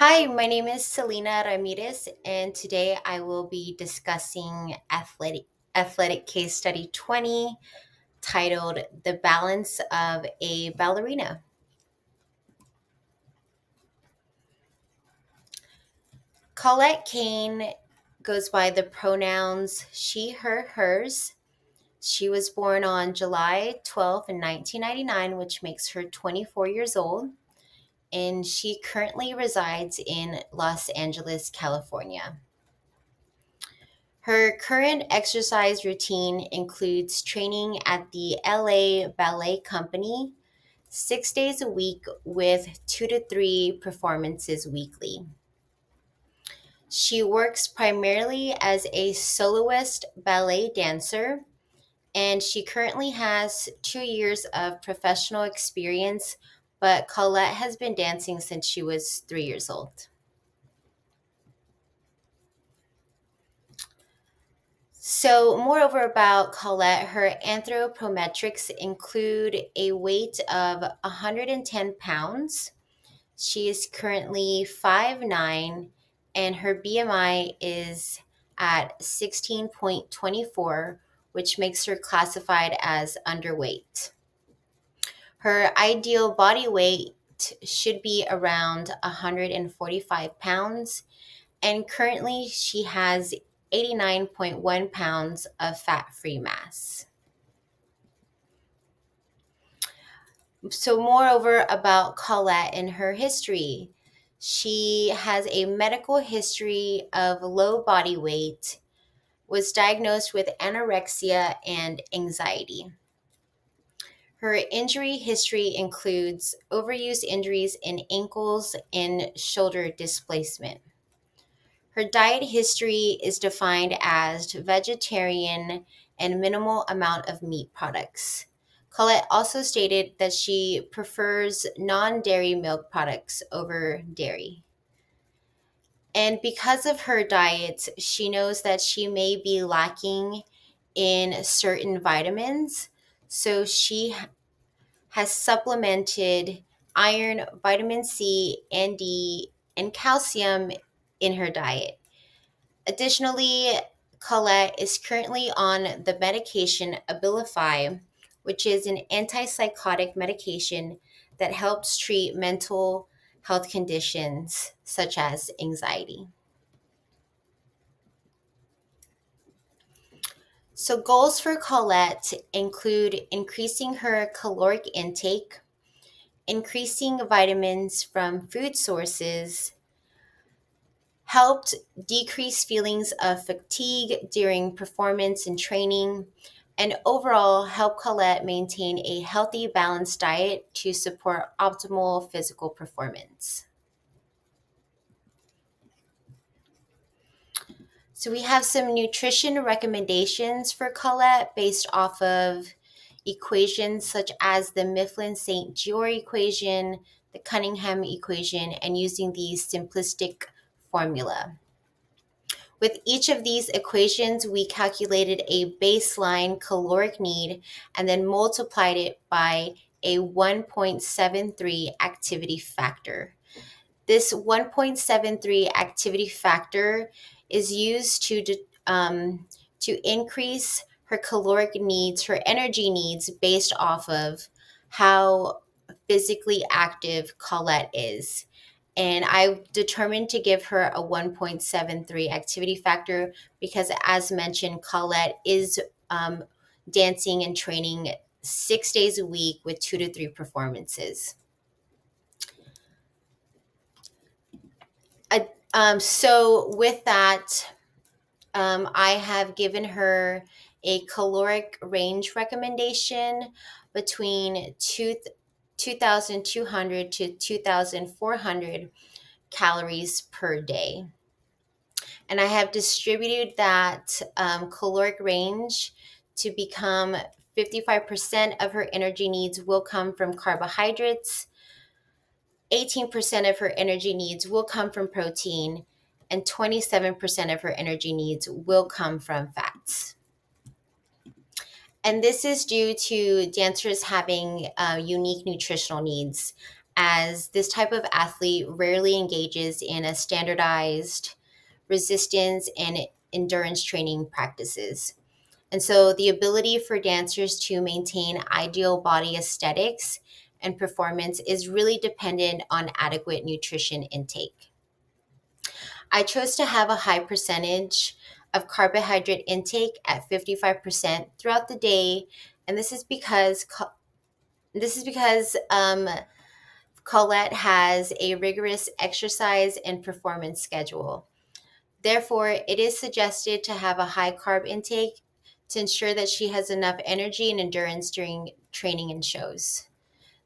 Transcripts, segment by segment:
Hi, my name is Selena Ramirez, and today I will be discussing athletic case study 20 titled The Balance of a Ballerina. Colette Kane goes by the pronouns she, her, hers. She was born on July 12th, 1999, which makes her 24 years old, and she currently resides in Los Angeles, California. Her current exercise routine includes training at the LA Ballet Company 6 days a week with 2 to 3 performances weekly. She works primarily as a soloist ballet dancer, and she currently has 2 years of professional experience, but Colette has been dancing since she was 3 years old. So, moreover, about Colette, her anthropometrics include a weight of 110 pounds. She is currently 5'9", and her BMI is at 16.24, which makes her classified as underweight. Her ideal body weight should be around 145 pounds, and currently she has 89.1 pounds of fat free mass. So, moreover, about Colette and her history, she has a medical history of low body weight, was diagnosed with anorexia and anxiety. Her injury history includes overuse injuries in ankles and shoulder displacement. Her diet history is defined as vegetarian and minimal amount of meat products. Colette also stated that she prefers non dairy milk products over dairy. And because of her diet, she knows that she may be lacking in certain vitamins. So she has supplemented iron, vitamin C, and D, and calcium in her diet. Additionally, Colette is currently on the medication Abilify, which is an antipsychotic medication that helps treat mental health conditions such as anxiety. So, goals for Colette include increasing her caloric intake, increasing vitamins from food sources, helped decrease feelings of fatigue during performance and training, and overall help Colette maintain a healthy, balanced diet to support optimal physical performance. So, we have some nutrition recommendations for Colette based off of equations such as the Mifflin St. Jeor equation, the Cunningham equation, and using the simplistic formula. With each of these equations, we calculated a baseline caloric need and then multiplied it by a 1.73 activity factor. This 1.73 activity factor is used to increase her caloric needs, her energy needs, based off of how physically active Colette is. And I determined to give her a 1.73 activity factor because, as mentioned, Colette is dancing and training 6 days a week with 2 to 3 performances. So, with that, I have given her a caloric range recommendation between 2,200 to 2,400 calories per day. And I have distributed that caloric range to become 55% of her energy needs will come from carbohydrates, 18% of her energy needs will come from protein, and 27% of her energy needs will come from fats. And this is due to dancers having unique nutritional needs. as this type of athlete rarely engages in a standardized resistance and endurance training practices. And so the ability for dancers to maintain ideal body aesthetics and performance is really dependent on adequate nutrition intake. I chose to have a high percentage of carbohydrate intake at 55% throughout the day, and this is because Colette has a rigorous exercise and performance schedule. Therefore, it is suggested to have a high carb intake to ensure that she has enough energy and endurance during training and shows.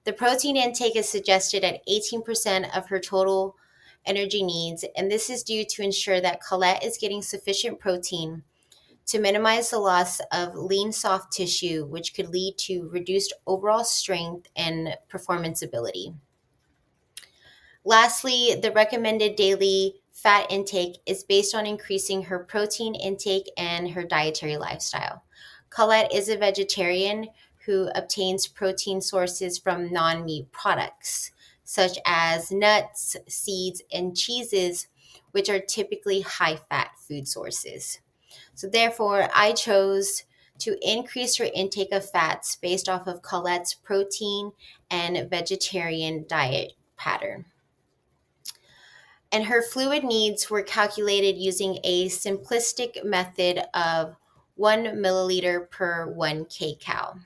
The protein intake is suggested at 18% of her total energy needs, and this is due to ensure that Colette is getting sufficient protein to minimize the loss of lean soft tissue, which could lead to reduced overall strength and performance ability. Lastly, the recommended daily fat intake is based on increasing her protein intake and her dietary lifestyle. Colette is a vegetarian who obtains protein sources from non meat products, such as nuts, seeds, and cheeses, which are typically high fat food sources. So, therefore, I chose to increase her intake of fats based off of Colette's protein and vegetarian diet pattern, and her fluid needs were calculated using a simplistic method of 1 milliliter per 1 kcal.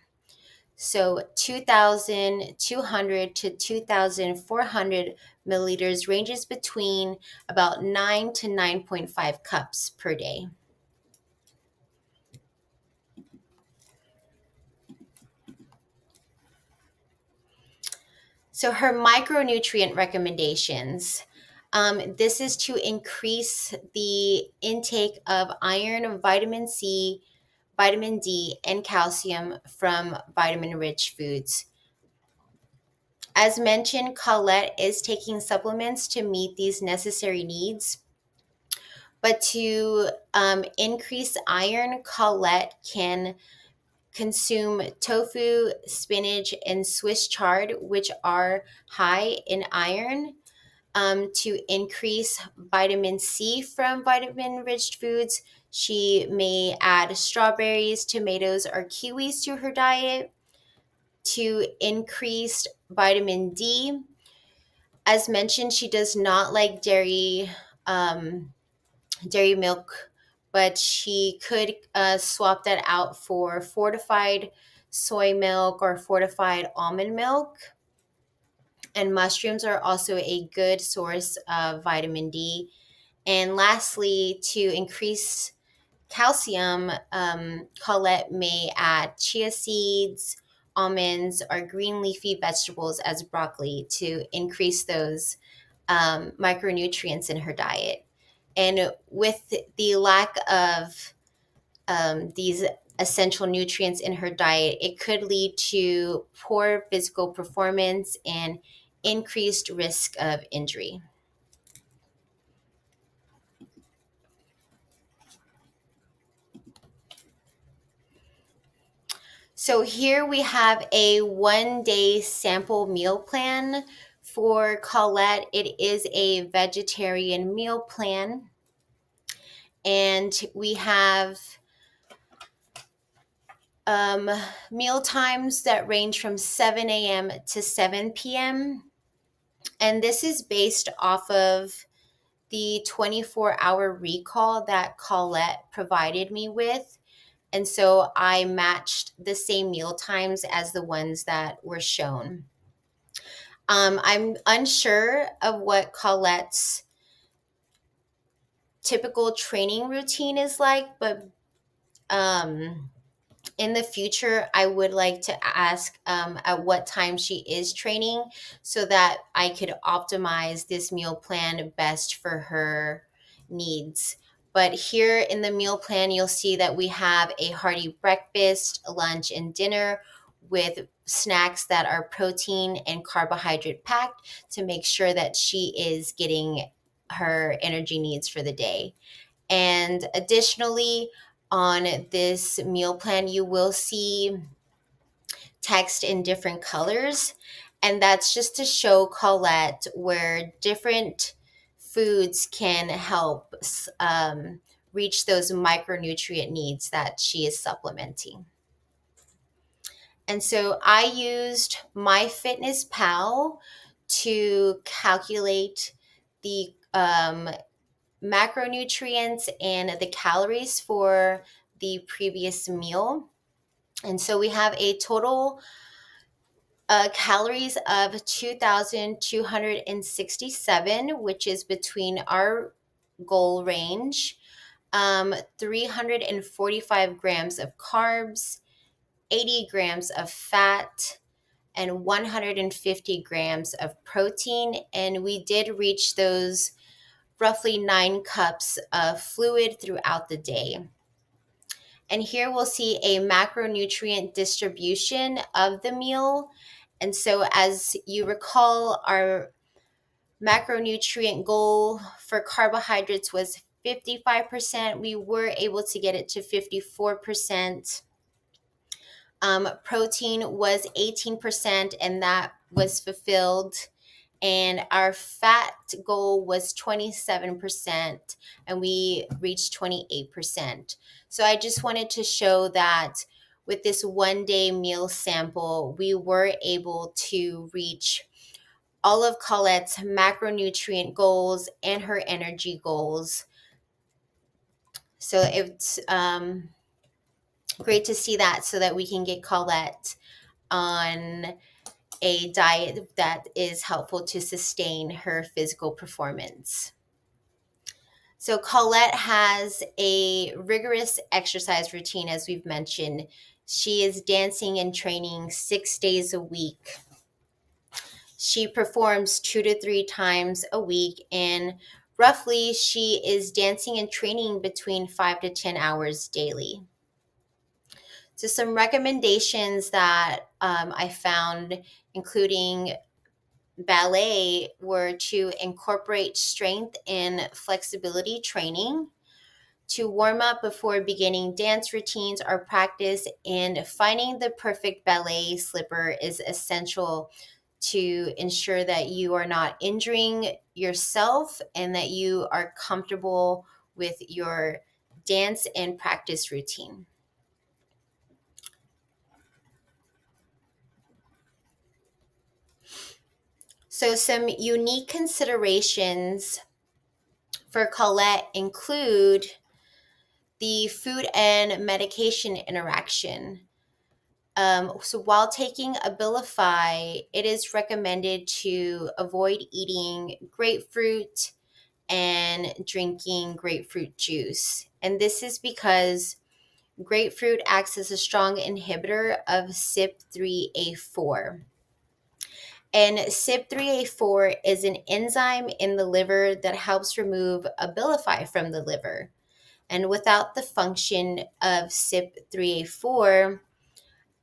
So 2,200 to 2,400 milliliters ranges between about 9 to 9.5 cups per day. So her micronutrient recommendations. This is to increase the intake of iron, vitamin C, vitamin D, and calcium from vitamin rich foods. As mentioned, Colette is taking supplements to meet these necessary needs. But to increase iron, Colette can consume tofu, spinach, and Swiss chard, which are high in iron. To increase vitamin C from vitamin rich foods, she may add strawberries, tomatoes, or kiwis to her diet. To increase vitamin D, as mentioned, she does not like um, dairy milk, but she could swap that out for fortified soy milk or fortified almond milk. And mushrooms are also a good source of vitamin D. And lastly, to increase calcium, Colette may add chia seeds, almonds, or green leafy vegetables as broccoli to increase those micronutrients in her diet. And with the lack of these essential nutrients in her diet, it could lead to poor physical performance and increased risk of injury. So here we have a 1 day sample meal plan for Colette. It is a vegetarian meal plan, and we have um, meal times that range from 7 a.m. to 7 p.m. And this is based off of the 24-hour recall that Colette provided me with. And so I matched the same meal times as the ones that were shown. I'm unsure of what Colette's typical training routine is like, but um, in the future, I would like to ask at what time she is training so that I could optimize this meal plan best for her needs. But here in the meal plan, you'll see that we have a hearty breakfast, lunch, and dinner with snacks that are protein and carbohydrate packed to make sure that she is getting her energy needs for the day. And additionally, on this meal plan, you will see text in different colors. And that's just to show Colette where different foods can help reach those micronutrient needs that she is supplementing. And so I used MyFitnessPal to calculate the macronutrients and the calories for the previous meal. And so we have a total calories of 2,267, which is between our goal range, 345 grams of carbs, 80 grams of fat, and 150 grams of protein. And we did reach those roughly 9 cups of fluid throughout the day. And here we'll see a macronutrient distribution of the meal. And so, as you recall, our macronutrient goal for carbohydrates was 55%. We were able to get it to 54%. Protein was 18%, and that was fulfilled. And our fat goal was 27%, and we reached 28%. So I just wanted to show that with this 1 day meal sample, we were able to reach all of Colette's macronutrient goals and her energy goals. So it's great to see that, so that we can get Colette on a diet that is helpful to sustain her physical performance. So Colette has a rigorous exercise routine, as we've mentioned. She is dancing and training 6 days a week. She performs 2 to 3 times a week, and roughly she is dancing and training between 5 to 10 hours daily. So some recommendations that I found, including ballet, were to incorporate strength and flexibility training, to warm up before beginning dance routines or practice, and finding the perfect ballet slipper is essential to ensure that you are not injuring yourself and that you are comfortable with your dance and practice routine. So, some unique considerations for Colette include the food and medication interaction. So, while taking Abilify, it is recommended to avoid eating grapefruit and drinking grapefruit juice. And this is because grapefruit acts as a strong inhibitor of CYP3A4. And CYP3A4 is an enzyme in the liver that helps remove Abilify from the liver. And without the function of CYP3A4,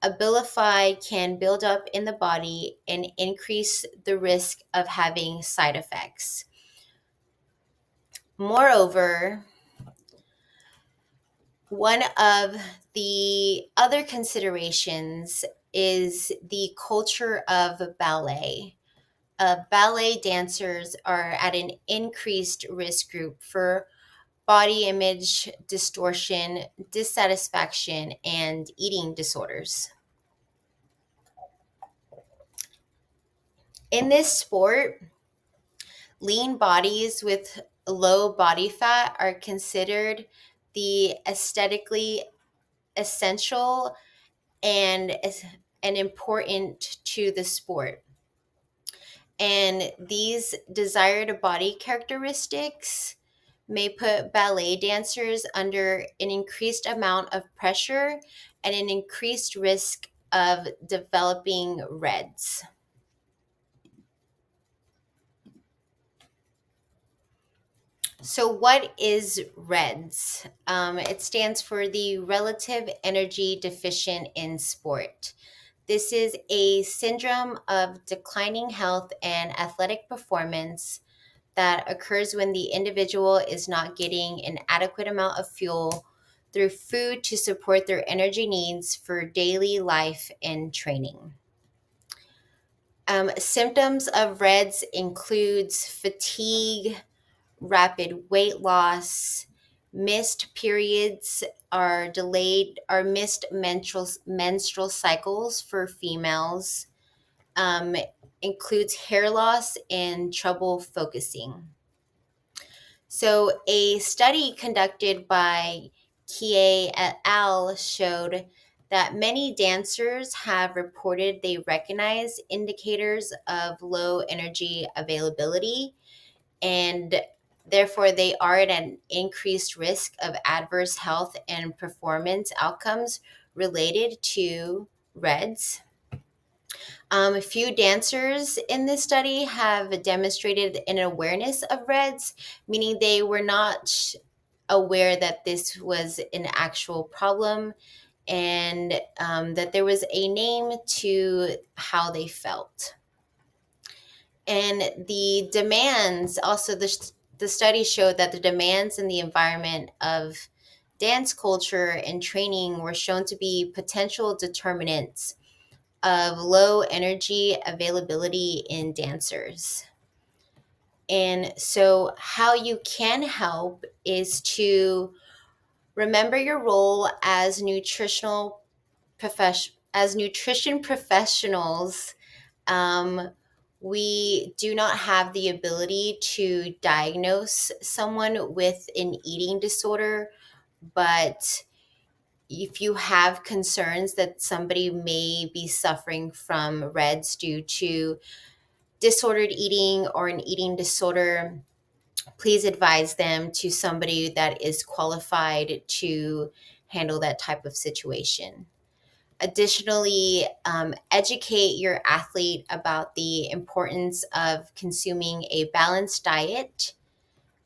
Abilify can build up in the body and increase the risk of having side effects. Moreover, one of the other considerations is the culture of ballet. Ballet dancers are at an increased risk group for body image distortion, dissatisfaction, and eating disorders. In this sport, lean bodies with low body fat are considered the aesthetically essential and important to the sport. And these desired body characteristics may put ballet dancers under an increased amount of pressure and an increased risk of developing REDS. So, what is REDS? It stands for the Relative Energy Deficient in Sport. This is a syndrome of declining health and athletic performance that occurs when the individual is not getting an adequate amount of fuel through food to support their energy needs for daily life and training. Symptoms of REDS includes fatigue, rapid weight loss, missed periods or missed menstrual cycles for females, um, includes hair loss and trouble focusing. So, a study conducted by Kie et al. Showed that many dancers have reported they recognize indicators of low energy availability, and therefore they are at an increased risk of adverse health and performance outcomes related to REDS. A few dancers in this study have demonstrated an awareness of REDS, meaning they were not aware that this was an actual problem, and that there was a name to how they felt. And the demands, also the study showed that the demands in the environment of dance culture and training were shown to be potential determinants of low energy availability in dancers. And so, how you can help is to remember your role as nutrition professionals. um, we do not have the ability to diagnose someone with an eating disorder, but if you have concerns that somebody may be suffering from REDS due to disordered eating or an eating disorder, please advise them to somebody that is qualified to handle that type of situation. Additionally, educate your athlete about the importance of consuming a balanced diet.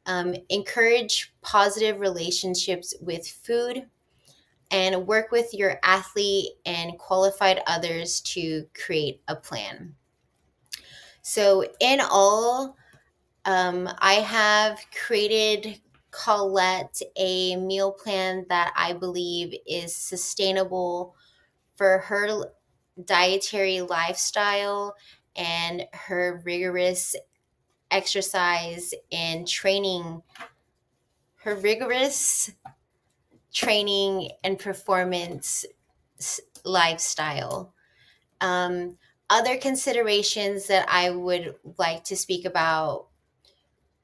Encourage positive relationships with food, and work with your athlete and qualified others to create a plan. So, in all, I have created Colette a meal plan that I believe is sustainable for her dietary lifestyle and her rigorous exercise and training, her rigorous training and performance lifestyle. Um, Other considerations that I would like to speak about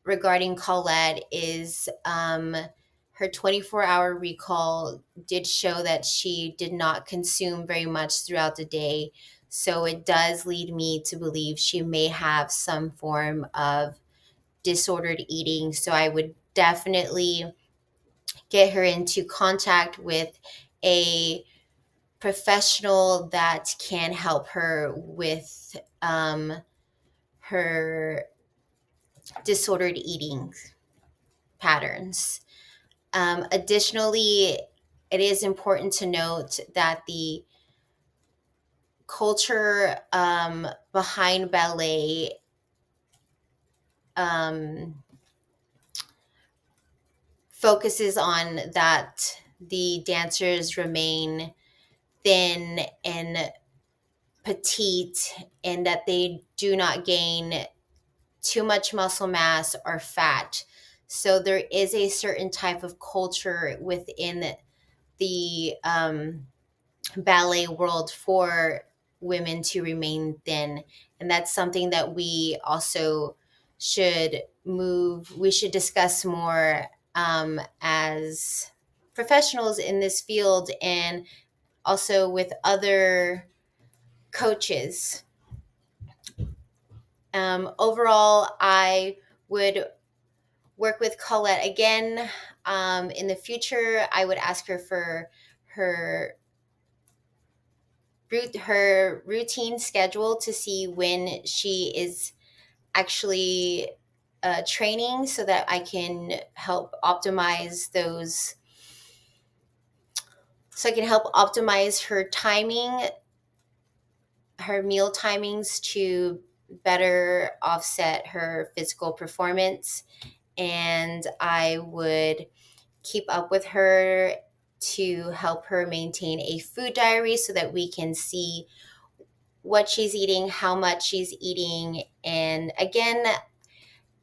regarding Colette is her 24-hour recall did show that she did not consume very much throughout the day. So it does lead me to believe she may have some form of disordered eating. So I would definitely get her into contact with a professional that can help her with her disordered eating patterns. Additionally, it is important to note that the culture behind ballet um, focuses on that the dancers remain thin and petite, and that they do not gain too much muscle mass or fat. So there is a certain type of culture within the ballet world for women to remain thin. And that's something that we should discuss more as professionals in this field, and also with other coaches. Overall, I would work with Colette again. In the future, I would ask her for her her routine schedule to see when she is actually training, so that I can help optimize those. So I can help optimize her timing, her meal timings to better offset her physical performance. And I would keep up with her to help her maintain a food diary so that we can see what she's eating, how much she's eating. And again,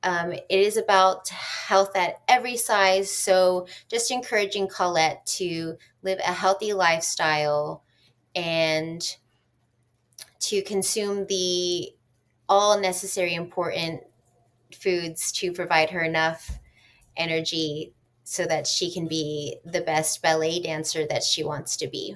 it is about health at every size. So just encouraging Colette to live a healthy lifestyle and to consume the all necessary important foods to provide her enough energy so that she can be the best ballet dancer that she wants to be.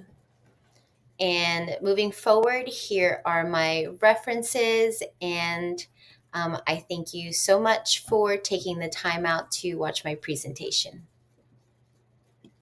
And moving forward, here are my references. And I thank you so much for taking the time out to watch my presentation.